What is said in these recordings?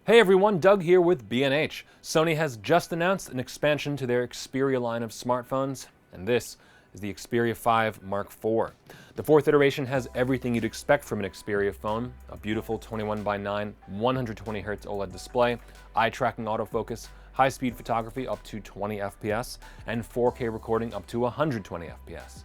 Hey everyone, Doug here with B&H. Sony has just announced an expansion to their Xperia line of smartphones, and this is the Xperia 5 Mark IV. The fourth iteration has everything you'd expect from an Xperia phone: a beautiful 21:9 120Hz OLED display, eye-tracking autofocus, high-speed photography up to 20 FPS, and 4K recording up to 120 FPS.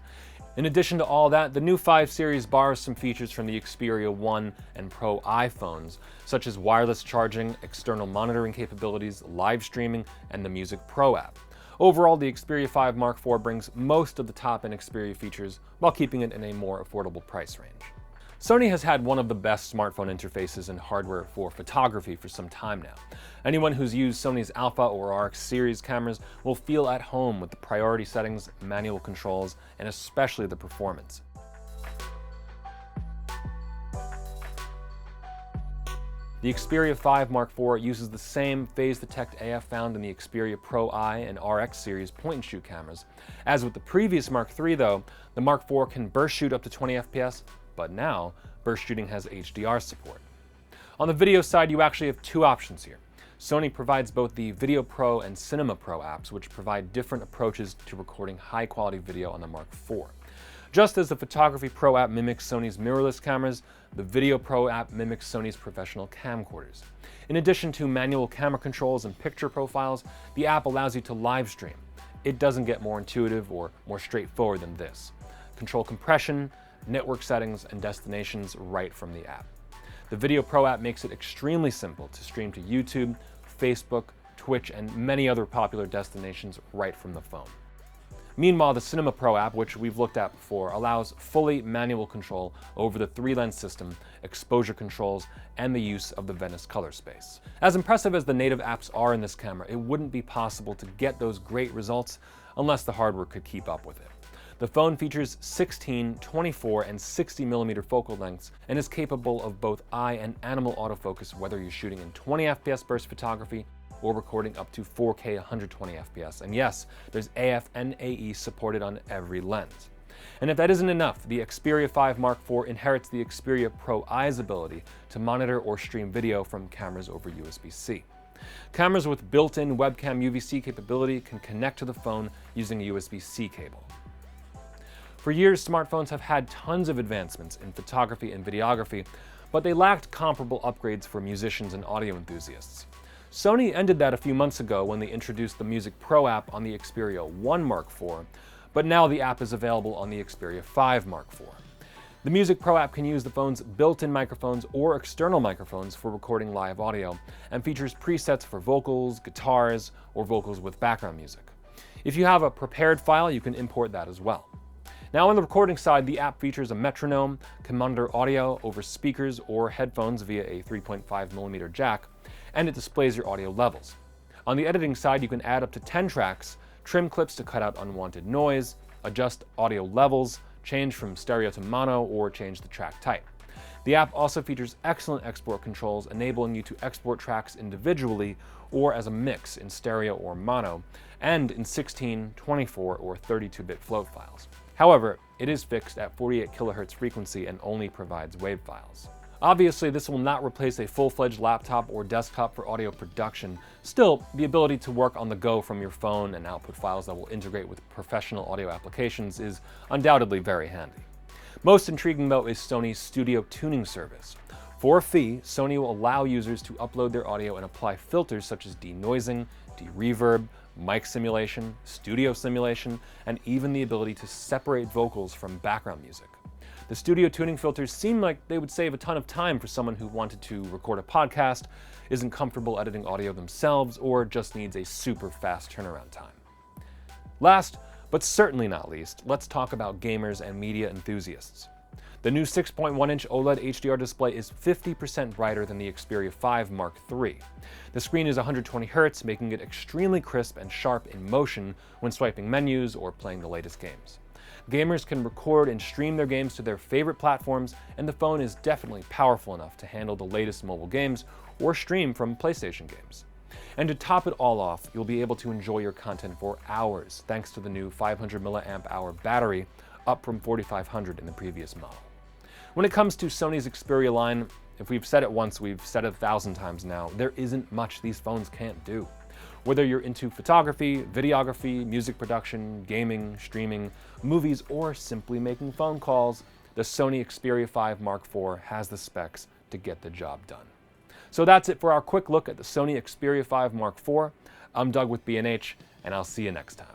In addition to all that, the new 5 series borrows some features from the Xperia 1 and Pro iPhones, such as wireless charging, external monitoring capabilities, live streaming, and the Music Pro app. Overall, the Xperia 5 Mark IV brings most of the top-end Xperia features while keeping it in a more affordable price range. Sony has had one of the best smartphone interfaces and hardware for photography for some time now. Anyone who's used Sony's Alpha or RX series cameras will feel at home with the priority settings, manual controls, and especially the performance. The Xperia 5 Mark IV uses the same phase detect AF found in the Xperia Pro I and RX series point-and-shoot cameras. As with the previous Mark III though, the Mark IV can burst shoot up to 20 FPS, but now burst shooting has HDR support. On the video side, you actually have two options here. Sony provides both the Video Pro and Cinema Pro apps, which provide different approaches to recording high-quality video on the Mark IV. Just as the Photography Pro app mimics Sony's mirrorless cameras, the Video Pro app mimics Sony's professional camcorders. In addition to manual camera controls and picture profiles, the app allows you to live stream. It doesn't get more intuitive or more straightforward than this. Control compression, network settings, and destinations right from the app. The Video Pro app makes it extremely simple to stream to YouTube, Facebook, Twitch, and many other popular destinations right from the phone. Meanwhile, the Cinema Pro app, which we've looked at before, allows fully manual control over the 3-lens system, exposure controls, and the use of the Venice color space. As impressive as the native apps are in this camera, it wouldn't be possible to get those great results unless the hardware could keep up with it. The phone features 16, 24, and 60mm focal lengths and is capable of both eye and animal autofocus, whether you're shooting in 20 FPS burst photography or recording up to 4K 120 FPS. And yes, there's AF and AE supported on every lens. And if that isn't enough, the Xperia 5 Mark IV inherits the Xperia Pro I's ability to monitor or stream video from cameras over USB-C. Cameras with built-in webcam UVC capability can connect to the phone using a USB-C cable. For years, smartphones have had tons of advancements in photography and videography, but they lacked comparable upgrades for musicians and audio enthusiasts. Sony ended that a few months ago when they introduced the Music Pro app on the Xperia 1 Mark IV, but now the app is available on the Xperia 5 Mark IV. The Music Pro app can use the phone's built-in microphones or external microphones for recording live audio, and features presets for vocals, guitars, or vocals with background music. If you have a prepared file, you can import that as well. Now on the recording side, the app features a metronome, can monitor audio over speakers or headphones via a 3.5mm jack, and it displays your audio levels. On the editing side, you can add up to 10 tracks, trim clips to cut out unwanted noise, adjust audio levels, change from stereo to mono, or change the track type. The app also features excellent export controls, enabling you to export tracks individually or as a mix in stereo or mono, and in 16, 24, or 32-bit float files. However, it is fixed at 48 kHz frequency and only provides WAV files. Obviously, this will not replace a full-fledged laptop or desktop for audio production. Still, the ability to work on the go from your phone and output files that will integrate with professional audio applications is undoubtedly very handy. Most intriguing though is Sony's Studio Tuning service. For a fee, Sony will allow users to upload their audio and apply filters such as denoising, de-reverb, mic simulation, studio simulation, and even the ability to separate vocals from background music. The studio tuning filters seem like they would save a ton of time for someone who wanted to record a podcast, isn't comfortable editing audio themselves, or just needs a super fast turnaround time. Last, but certainly not least, let's talk about gamers and media enthusiasts. The new 6.1-inch OLED HDR display is 50% brighter than the Xperia 5 Mark III. The screen is 120 Hz, making it extremely crisp and sharp in motion when swiping menus or playing the latest games. Gamers can record and stream their games to their favorite platforms, and the phone is definitely powerful enough to handle the latest mobile games or stream from PlayStation games. And to top it all off, you'll be able to enjoy your content for hours thanks to the new 500 mAh battery, up from 4,500 in the previous model. When it comes to Sony's Xperia line, If we've said it once, we've said it 1,000 times now. There isn't much these phones can't do. Whether you're into photography, videography, music production, gaming, streaming, movies, or simply making phone calls, the Sony Xperia 5 Mark IV has the specs to get the job done. So that's it for our quick look at the Sony Xperia 5 Mark IV. I'm Doug with B&H, and I'll see you next time.